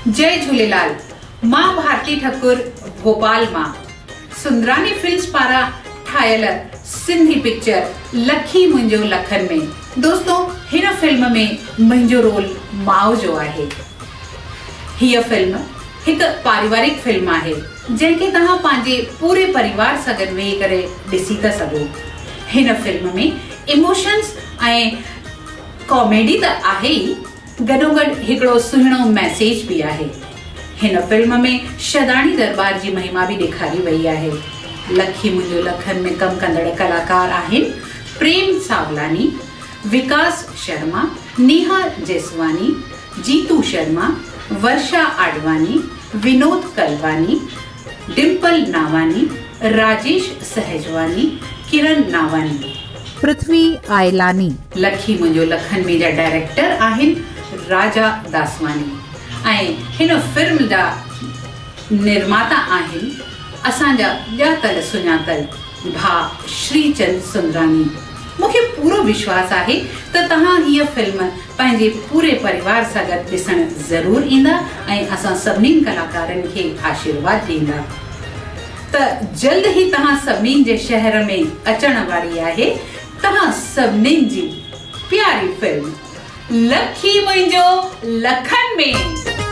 जय झूलेलाल। मां भारती ठाकुर भोपाल मां सुंदरानी फिल्म्स पारा ठायल सिंधी पिक्चर लखी मुंहिंजो लखन में। दोस्तों, हिन फिल्म में मुंहिंजो रोल माउ जो आहे। हीअ फिल्म हिक पारिवारिक फिल्म आहे जंहिंखे तव्हां पंहिंजे पूरे परिवार सां गॾु वेही करे ॾिसी था सघो। हिन फिल्म में इमोशंस ऐं कॉमेडी त आहे ई, गॾोगॾु हिकिड़ो सुहिणो मैसेज बि आहे। हिन फिल्म में शदाणी दरबार जी महिमा बि ॾेखारी वई आहे। लखी मुंहिंजो लखन में कमु कंदड़ कलाकार आहिनि प्रेम सावलानी, विकास शर्मा, नेहा जेसवानी, जीतू शर्मा, वर्षा आडवानी, विनोद कलवानी, डिम्पल नावानी, राजेश सहजवानी, किरण नावानी, पृथ्वी आयलानी। लखी मुंहिंजो लखन में जा डायरेक्टर आहिनि राजा दासवानी ऐं हिन फिल्म जा निर्माता आहिनि असांजा ॼातल सुञातल भाउ श्रीचंद सुंदरानी। मूंखे पूरो विश्वास आहे त तव्हां हीअ फिल्म पंहिंजे पूरे परिवार सां गॾु ॾिसण ज़रूरु ईंदा ऐं असां सभिनीनि कलाकारनि खे आशीर्वाद ॾींदा। त जल्द ई तव्हां सभिनीनि जे शहर में अचण वारी आहे तव्हां सभिनीनि जी प्यारी फिल्म लखी मुंहिंजो लखन में।